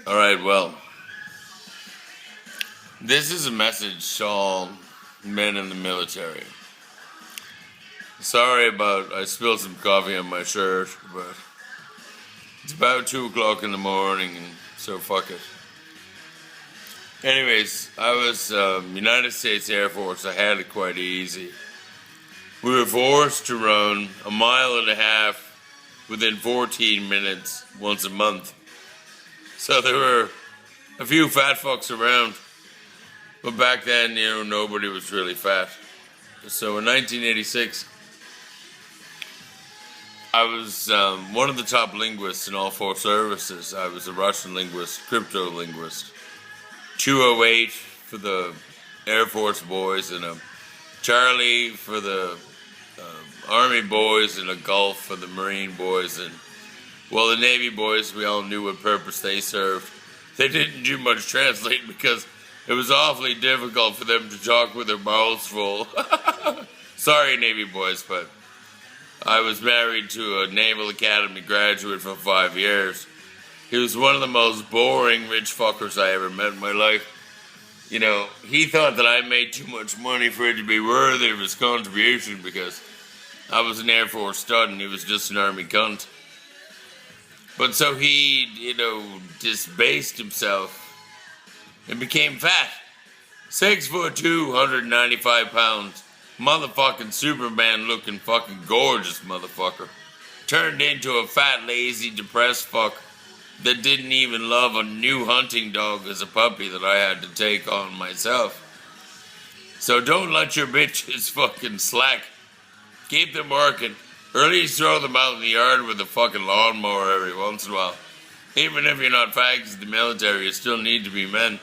Alright, well, this is a message to all men in the military. Sorry about, I spilled some coffee on my shirt, but it's about 2 o'clock in the morning, and so fuck it. Anyways, I was United States Air Force. I had it quite easy. We were forced to run 1.5 miles within 14 minutes once a month. So there were a few fat fucks around. But back then, nobody was really fat. So in 1986, I was one of the top linguists in all 4 services. I was a Russian linguist, crypto linguist. 208 for the Air Force boys, and a Charlie for the Army boys, and a Gulf for the Marine boys. And well, the Navy boys, we all knew what purpose they served. They didn't do much translating because it was awfully difficult for them to talk with their mouths full. Sorry, Navy boys, but I was married to a Naval Academy graduate for 5 years. He was one of the most boring rich fuckers I ever met in my life. He thought that I made too much money for it to be worthy of his contribution because I was an Air Force stud and he was just an Army cunt. But so he, disbased himself and became fat. 6'2", 195 pounds. Motherfucking Superman looking fucking gorgeous motherfucker. Turned into a fat, lazy, depressed fuck that didn't even love a new hunting dog as a puppy that I had to take on myself. So don't let your bitches fucking slack. Keep them working. Or at least throw them out in the yard with a fucking lawnmower every once in a while. Even if you're not fags in the military, you still need to be men.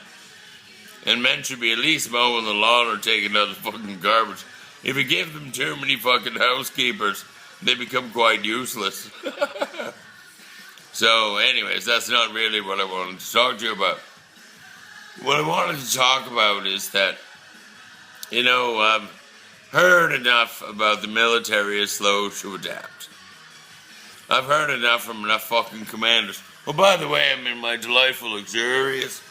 And men should be at least mowing the lawn or taking out the fucking garbage. If you give them too many fucking housekeepers, they become quite useless. So, anyways, that's not really what I wanted to talk to you about. What I wanted to talk about is that, I've heard enough about the military is slow to adapt. I've heard enough from enough fucking commanders. Oh, by the way, I'm in my delightful, luxurious,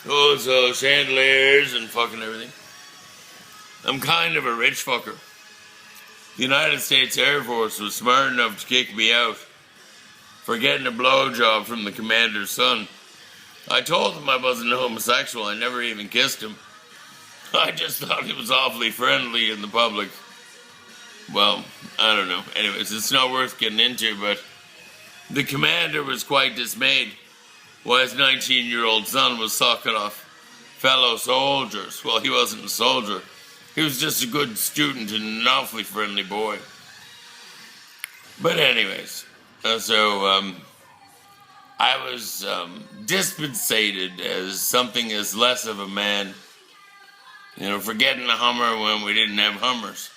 chandeliers and fucking everything. I'm kind of a rich fucker. The United States Air Force was smart enough to kick me out for getting a blowjob from the commander's son. I told him I wasn't homosexual. I never even kissed him. I just thought he was awfully friendly in the public. Well, I don't know. Anyways, it's not worth getting into, but the commander was quite dismayed while his 19-year-old son was sucking off fellow soldiers. Well, he wasn't a soldier. He was just a good student and an awfully friendly boy. But anyways, I was dispensated as something as less of a man, for getting a Hummer when we didn't have Hummers.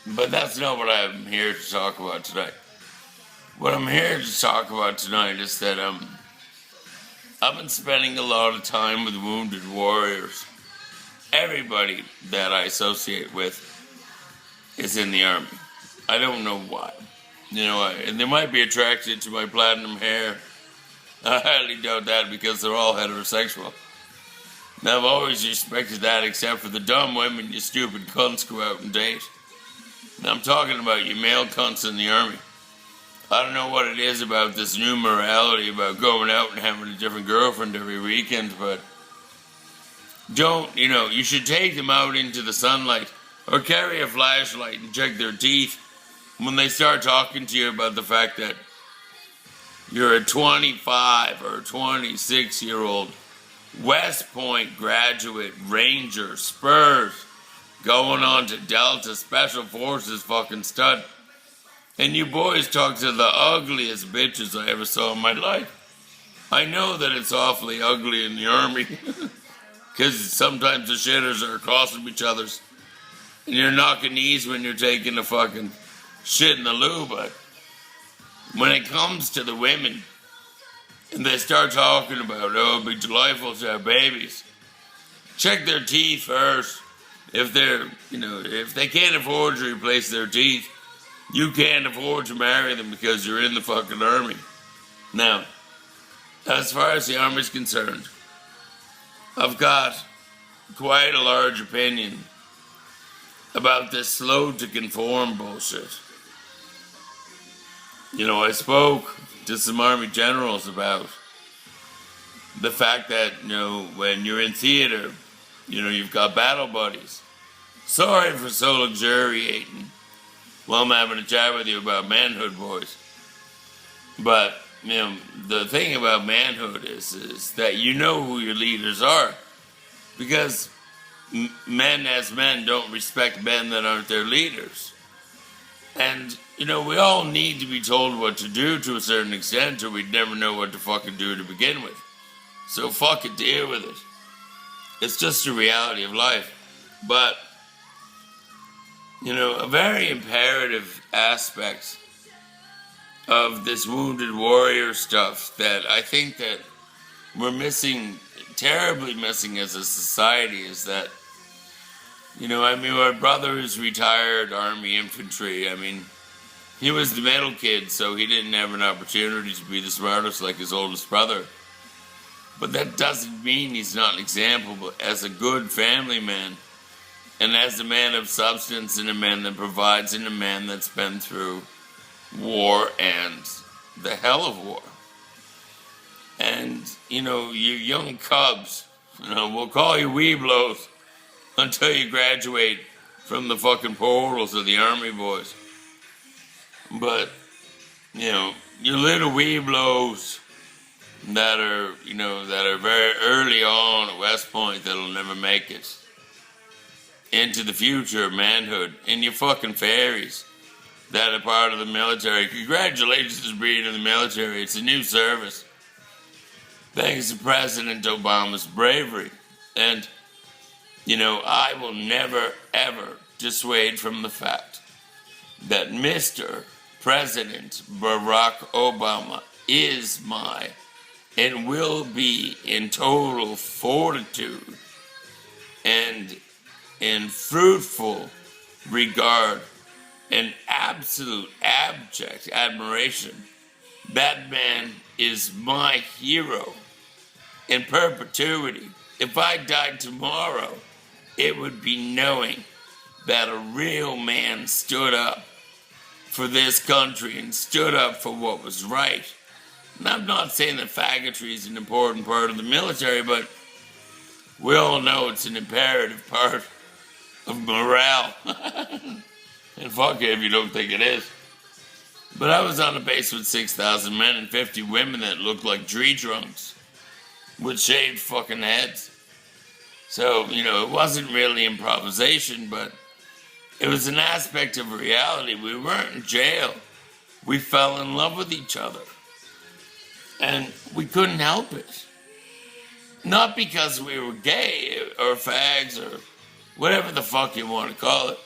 But that's not what I'm here to talk about tonight. What I'm here to talk about tonight is that I've been spending a lot of time with wounded warriors. Everybody that I associate with is in the Army. I don't know why. And they might be attracted to my platinum hair. I highly doubt that because they're all heterosexual. Now, I've always respected that except for the dumb women you stupid cunts go out and date. Now, I'm talking about you male cunts in the Army. I don't know what it is about this new morality about going out and having a different girlfriend every weekend, but you should take them out into the sunlight or carry a flashlight and check their teeth when they start talking to you about the fact that you're a 25 or 26-year-old West Point graduate, Ranger, Spurs, going on to Delta Special Forces fucking stud. And you boys talk to the ugliest bitches I ever saw in my life. I know that it's awfully ugly in the Army. Because sometimes the shitters are across from each other's. And you're knocking knees when you're taking a fucking shit in the loo. But when it comes to the women, and they start talking about, it'd be delightful to have babies. Check their teeth first. If if they can't afford to replace their teeth, you can't afford to marry them because you're in the fucking Army. Now, as far as the Army's concerned, I've got quite a large opinion about this slow to conform bullshit. I spoke to some Army generals about the fact that, when you're in theater, you've got battle buddies. Sorry for so luxuriating while I'm having a chat with you about manhood, boys. But, the thing about manhood is that you know who your leaders are. Because men as men don't respect men that aren't their leaders. And, we all need to be told what to do to a certain extent, or we'd never know what to fucking do to begin with. So fucking deal with it. It's just a reality of life. But, a very imperative aspect of this wounded warrior stuff that I think that we're terribly missing as a society is that, my brother is retired Army infantry. He was the middle kid, so he didn't have an opportunity to be the smartest like his oldest brother. But that doesn't mean he's not an example, but as a good family man, and as a man of substance, and a man that provides, and a man that's been through war and the hell of war. And, you young cubs, we'll call you weeblos until you graduate from the fucking portals of the Army, boys. But, you little weeblos that are very early on at West Point that'll never make it into the future of manhood, and you fucking fairies that are part of the military. Congratulations to being in the military. It's a new service. Thanks to President Obama's bravery. And, I will never, ever dissuade from the fact that Mr. President Barak Obama is and will be in total fortitude and in fruitful regard and absolute abject admiration. That man is my hero in perpetuity. If I died tomorrow, it would be knowing that a real man stood up for this country and stood up for what was right. And I'm not saying that faggotry is an important part of the military, but we all know it's an imperative part of morale. And fuck it if you don't think it is. But I was on a base with 6,000 men and 50 women that looked like tree trunks with shaved fucking heads. So, it wasn't really improvisation, but it was an aspect of reality. We weren't in jail. We fell in love with each other. And we couldn't help it. Not because we were gay or fags or whatever the fuck you want to call it.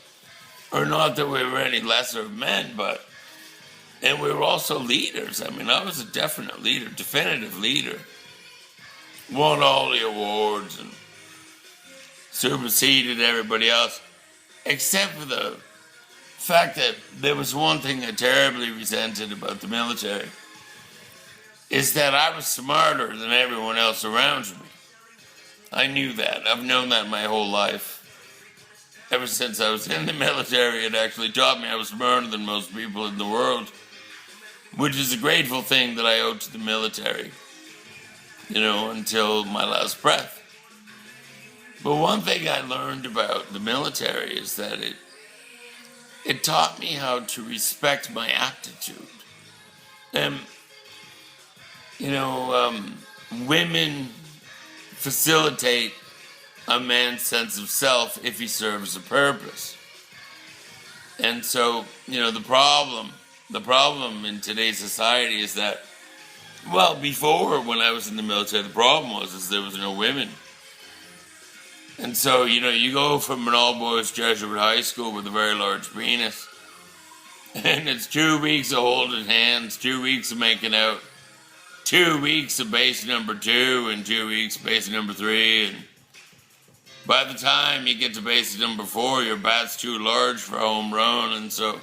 Or not that we were any lesser of men, and we were also leaders. I was a definite leader, definitive leader. Won all the awards and superseded everybody else. Except for the fact that there was one thing I terribly resented about the military. Is that I was smarter than everyone else around me. I knew that. I've known that my whole life. Ever since I was in the military, it actually taught me I was smarter than most people in the world. Which is a grateful thing that I owe to the military. Until my last breath. But one thing I learned about the military is that it taught me how to respect my aptitude. And, women facilitate a man's sense of self if he serves a purpose. And so, the problem in today's society is that, well, before when I was in the military, the problem was there was no women. And so, you go from an all-boys Jesuit high school with a very large penis, and it's 2 weeks of holding hands, 2 weeks of making out, 2 weeks of base number 2, and 2 weeks of base number 3, and by the time you get to base number 4, your bat's too large for home run, and so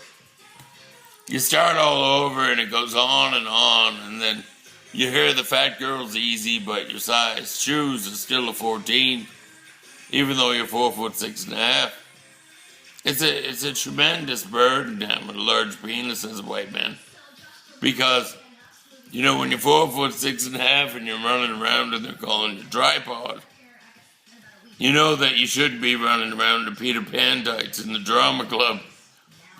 you start all over, and it goes on, and then You hear the fat girl's easy, but your size shoes is still a 14, even though you're 4'6.5". It's a tremendous burden down with a large penis as a white man. Because, when you're 4'6.5" and you're running around and they're calling you tripod, you know that you should be running around in Peter Pan tights in the drama club.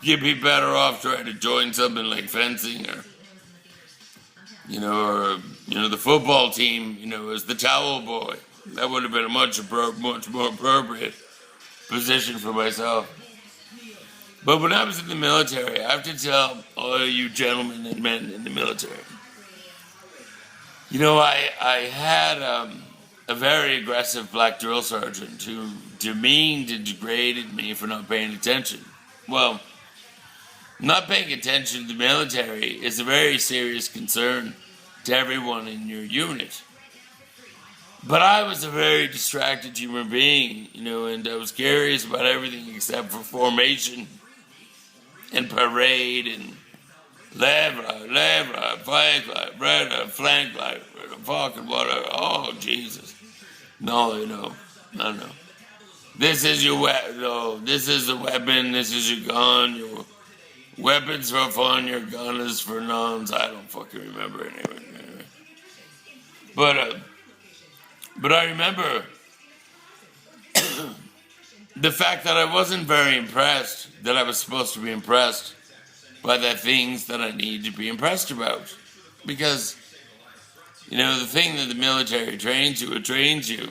You'd be better off trying to join something like fencing or the football team, as the towel boy. That would have been a much more appropriate position for myself. But when I was in the military, I have to tell all you gentlemen and men in the military, I had a very aggressive black drill sergeant who demeaned and degraded me for not paying attention. Well, not paying attention to the military is a very serious concern to everyone in your unit. But I was a very distracted human being, and I was curious about everything except for formation and parade and left right, flank right, flank right, fucking whatever. Oh, Jesus. No, I don't know. This is your weapon. No, this is the weapon. This is your gun. Your weapons for fun. Your gun is for nuns. I don't fucking remember anyway. But I remember the fact that I wasn't very impressed, that I was supposed to be impressed by the things that I need to be impressed about. Because, the thing that the military trains you, it trains you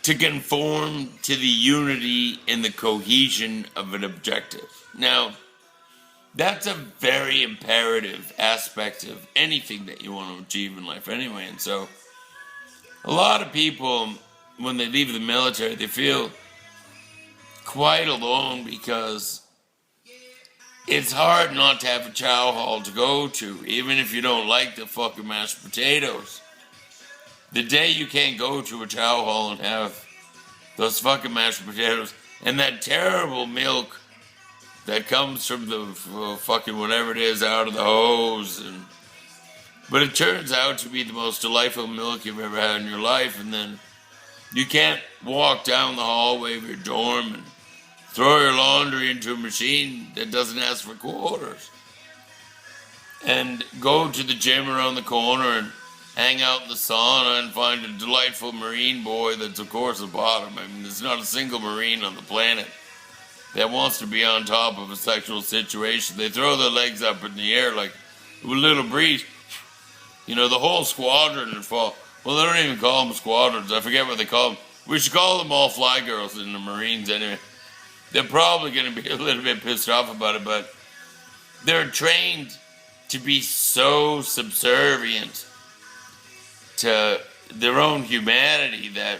to conform to the unity and the cohesion of an objective. Now, that's a very imperative aspect of anything that you want to achieve in life anyway. And so, a lot of people, when they leave the military, they feel quite alone because it's hard not to have a chow hall to go to, even if you don't like the fucking mashed potatoes. The day you can't go to a chow hall and have those fucking mashed potatoes and that terrible milk that comes from the fucking whatever it is out of the hose, but it turns out to be the most delightful milk you've ever had in your life, and then you can't walk down the hallway of your dorm and throw your laundry into a machine that doesn't ask for quarters, and go to the gym around the corner and hang out in the sauna and find a delightful Marine boy that's of course a bottom. I mean, there's not a single Marine on the planet that wants to be on top of a sexual situation. They throw their legs up in the air like with a little breeze. The whole squadron would fall. Well, they don't even call them squadrons. I forget what they call them. We should call them all fly girls in the Marines anyway. They're probably going to be a little bit pissed off about it, but they're trained to be so subservient to their own humanity that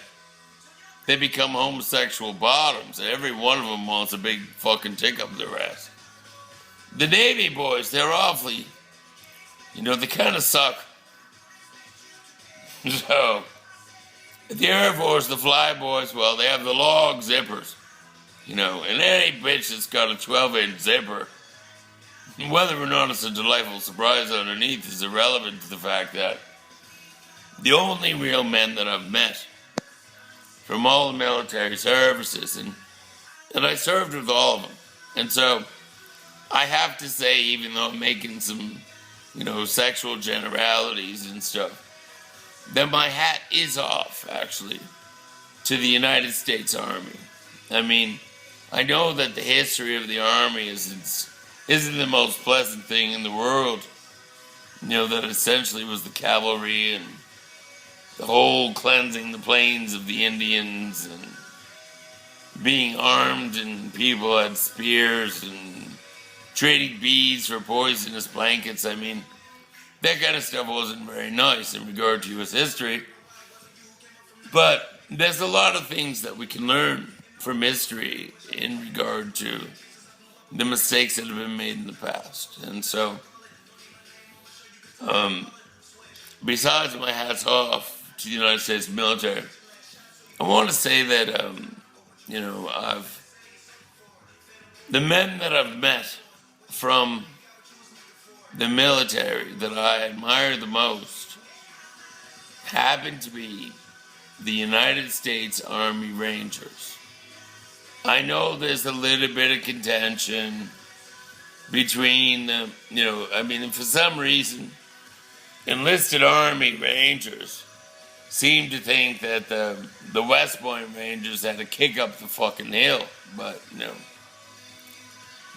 they become homosexual bottoms, and every one of them wants a big fucking tick up their ass. The Navy boys, they're awfully, they kind of suck. So, the Air Force, the fly boys, well, they have the log zippers, and any bitch that's got a 12-inch zipper, whether or not it's a delightful surprise underneath is irrelevant to the fact that the only real men that I've met from all the military services, and I served with all of them. And so I have to say, even though I'm making some, sexual generalities and stuff, that my hat is off, actually, to the United States Army. I mean, I know that the history of the Army isn't the most pleasant thing in the world. That essentially was the cavalry and the whole cleansing the plains of the Indians and being armed, and people had spears and trading beads for poisonous blankets. I mean, that kind of stuff wasn't very nice in regard to U.S. history. But there's a lot of things that we can learn from history in regard to the mistakes that have been made in the past. And so, besides my hat's off to the United States military, I want to say that, the men that I've met from the military that I admire the most happen to be the United States Army Rangers. I know there's a little bit of contention between the, for some reason, enlisted Army Rangers seem to think that the West Point Rangers had to kick up the fucking hill, but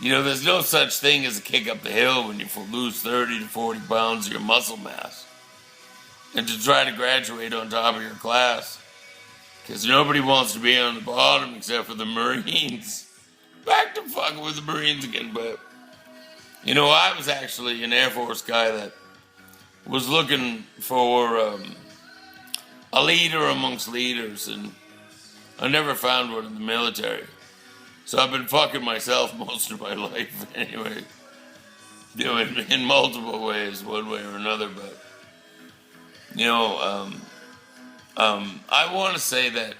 there's no such thing as a kick up the hill when you lose 30 to 40 pounds of your muscle mass. And to try to graduate on top of your class. Because nobody wants to be on the bottom except for the Marines. Back to fucking with the Marines again, but... I was actually an Air Force guy that was looking for a leader amongst leaders, and I never found one in the military. So I've been fucking myself most of my life anyway. In multiple ways, one way or another, but I want to say that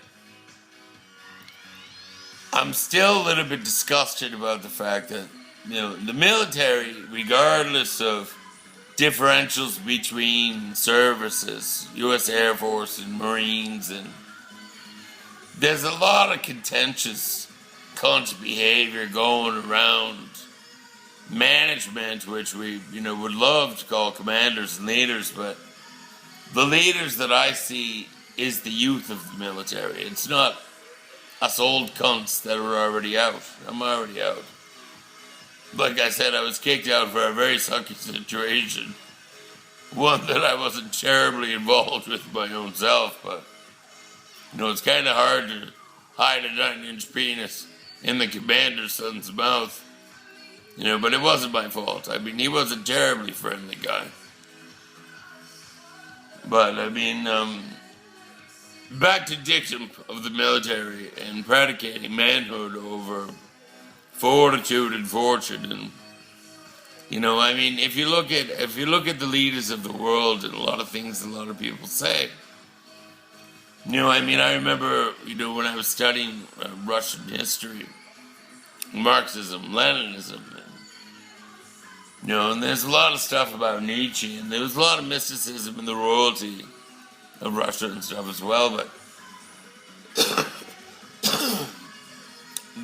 I'm still a little bit disgusted about the fact that, the military, regardless of differentials between services, U.S. Air Force and Marines, and there's a lot of contentious cunt behavior going around management, which we, would love to call commanders and leaders, but the leaders that I see is the youth of the military. It's not us old cunts that are already out. I'm already out. Like I said, I was kicked out for a very sucky situation. One that I wasn't terribly involved with my own self, but, it's kind of hard to hide a 9-inch penis in the commander's son's mouth. But it wasn't my fault. He was a terribly friendly guy. But, back to dictum of the military and predicating manhood over fortitude and fortune. And, if you look at the leaders of the world and a lot of things a lot of people say, I remember, when I was studying Russian history, Marxism, Leninism, and there's a lot of stuff about Nietzsche, and there was a lot of mysticism in the royalty of Russia and stuff as well,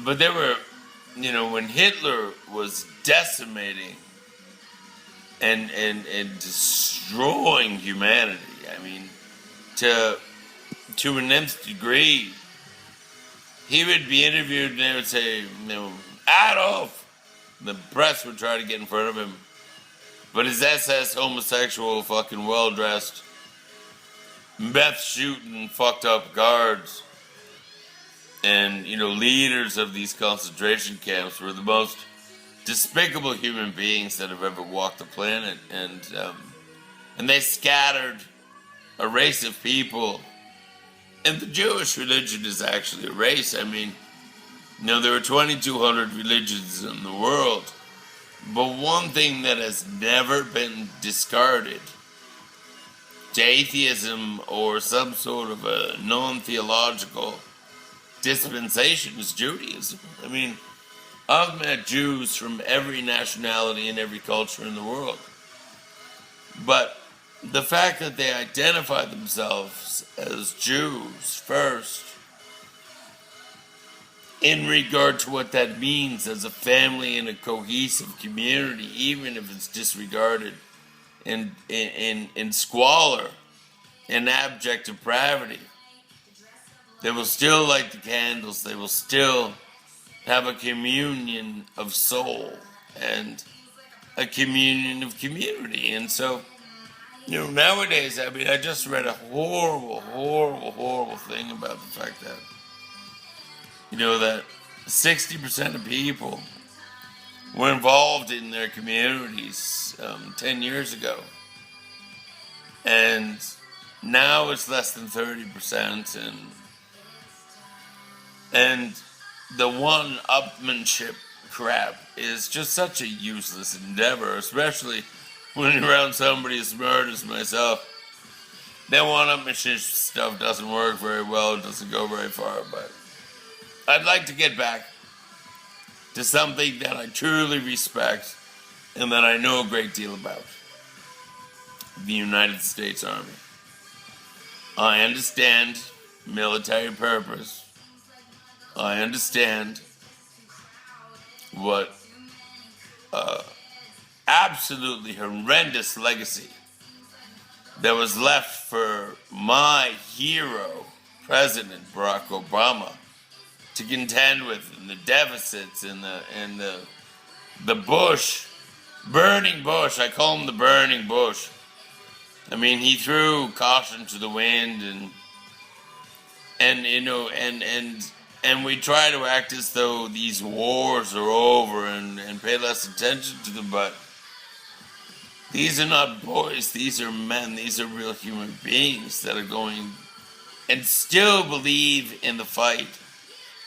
but there were, when Hitler was decimating and destroying humanity, to an nth degree, he would be interviewed and they would say, Adolf! The press would try to get in front of him. But his SS homosexual, fucking well-dressed, meth-shooting, fucked up guards and, leaders of these concentration camps were the most despicable human beings that have ever walked the planet. And they scattered a race of people. And the Jewish religion is actually a race. There are 2,200 religions in the world, but one thing that has never been discarded to atheism or some sort of a non-theological dispensation is Judaism. I've met Jews from every nationality and every culture in the world, but the fact that they identify themselves as Jews first, in regard to what that means as a family and a cohesive community, even if it's disregarded in squalor and abject depravity, they will still light the candles. They will still have a communion of soul and a communion of community. And so, nowadays, I just read a horrible, horrible, horrible thing about the fact that, that 60% of people were involved in their communities 10 years ago. And now it's less than 30%. And the one-upmanship crap is just such a useless endeavor, especially when you're around somebody as smart as myself. That one-upmanship stuff doesn't work very well, it doesn't go very far, but I'd like to get back to something that I truly respect and that I know a great deal about, the United States Army. I understand military purpose. I understand what absolutely horrendous legacy that was left for my hero, President Barack Obama, to contend with, and the deficits and the bush, burning bush. I call him the burning bush. I mean, he threw caution to the wind, and you know, and we try to act as though these wars are over and pay less attention to them, but these are not boys, these are men, these are real human beings that are going and still believe in the fight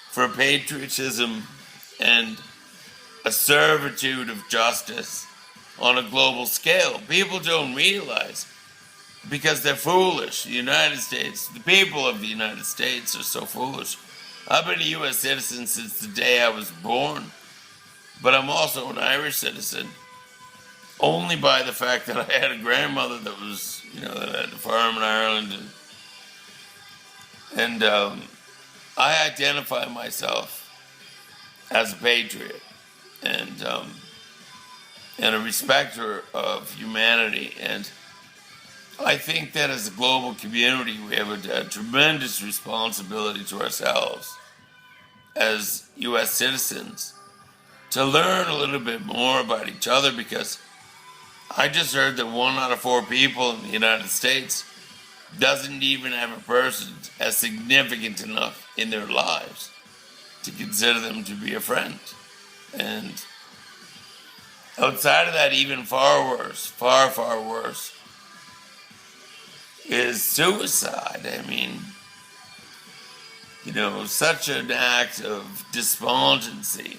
for patriotism and a servitude of justice on a global scale. People don't realize, because they're foolish. The United States, the people of the United States are so foolish. I've been a U.S. citizen since the day I was born, but I'm also an Irish citizen only by the fact that I had a grandmother that was, that had a farm in Ireland, and I identify myself as a patriot and a respecter of humanity. And I think that as a global community, we have a tremendous responsibility to ourselves as U.S. citizens to learn a little bit more about each other, because I just heard that 1 out of 4 people in the United States doesn't even have a person as significant enough in their lives to consider them to be a friend. And outside of that, even far worse, far, far worse, is suicide. I mean, such an act of despondency.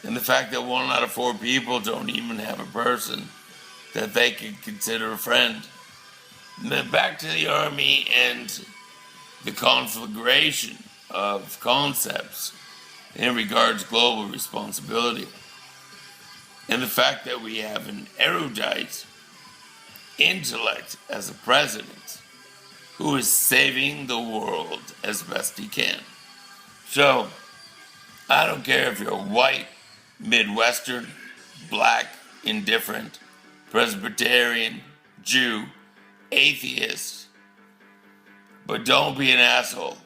And the fact that 1 out of 4 people don't even have a person that they could consider a friend. And then back to the Army and the conflagration of concepts in regards to global responsibility. And the fact that we have an erudite intellect as a president who is saving the world as best he can. So, I don't care if you're white, Midwestern, black, indifferent, Presbyterian, Jew, atheist, but don't be an asshole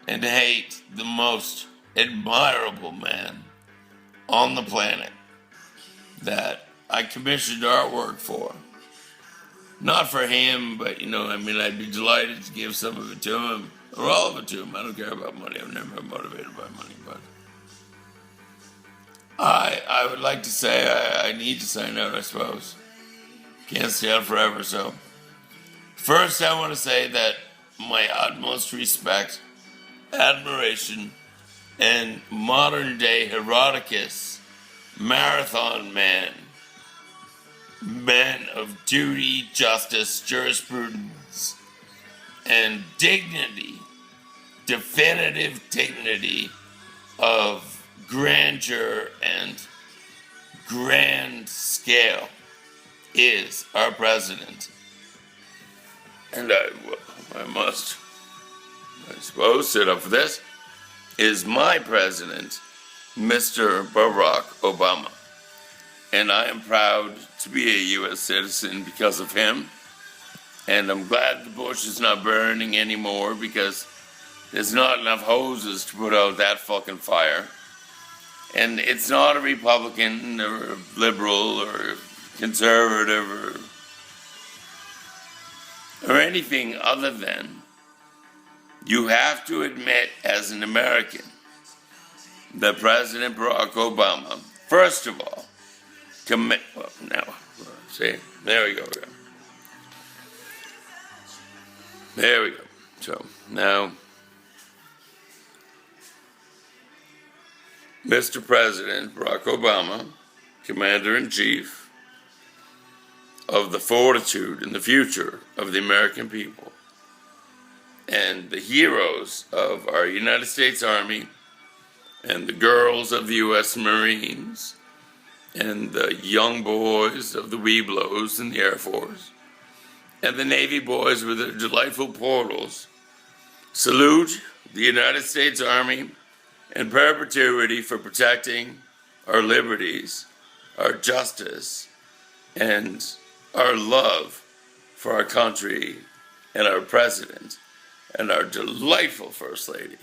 and hate the most admirable man on the planet that I commissioned artwork for. Not for him, but I'd be delighted to give some of it to him, or all of it to him. I don't care about money. I've never been motivated by money, but I would like to say I need to sign out, I suppose. Can't stay out forever, so. First, I want to say that my utmost respect, admiration, and modern-day Herodicus, marathon man of duty, justice, jurisprudence, and dignity, definitive dignity of grandeur and grand scale, is our president. And I must, I suppose, sit up for this, is my president, Mr. Barak Obama. And I am proud to be a U.S. citizen because of him. And I'm glad the bush is not burning anymore, because there's not enough hoses to put out that fucking fire. And it's not a Republican or a liberal or conservative or anything other than, you have to admit as an American that President Barack Obama, first of all, there we go. There we go. So, now, Mr. President Barack Obama, Commander-in-Chief of the fortitude and the future of the American people, and the heroes of our United States Army and the girls of the U.S. Marines, and the young boys of the Weeblos in the Air Force, and the Navy boys with their delightful portals, salute the United States Army in perpetuity for protecting our liberties, our justice, and our love for our country and our president and our delightful First Lady,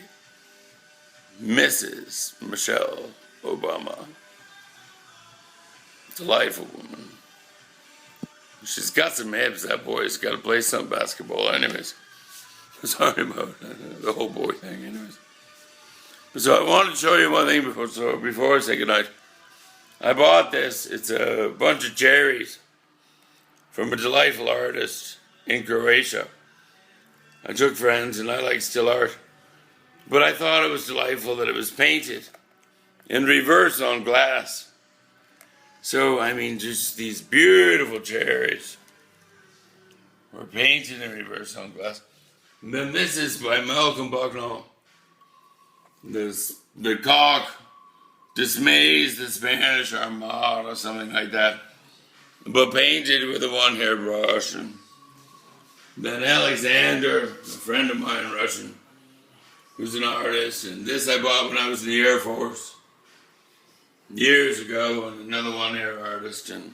Mrs. Michelle Obama. Delightful woman. She's got some hips. That boy's got to play some basketball. Anyways, sorry about the whole boy thing. Anyways, so I wanted to show you one thing before I say goodnight. I bought this. It's a bunch of cherries from a delightful artist in Croatia. I took friends, and I like still art, but I thought it was delightful that it was painted in reverse on glass. So, I mean, just these beautiful cherries were painted in reverse on glass. And then this is by Malcolm Bucknell. The cock dismays the Spanish Armada, something like that, but painted with a one-hair brush. And then Alexander, a friend of mine, Russian, who's an artist, and this I bought when I was in the Air Force years ago, and another one-hair artist, and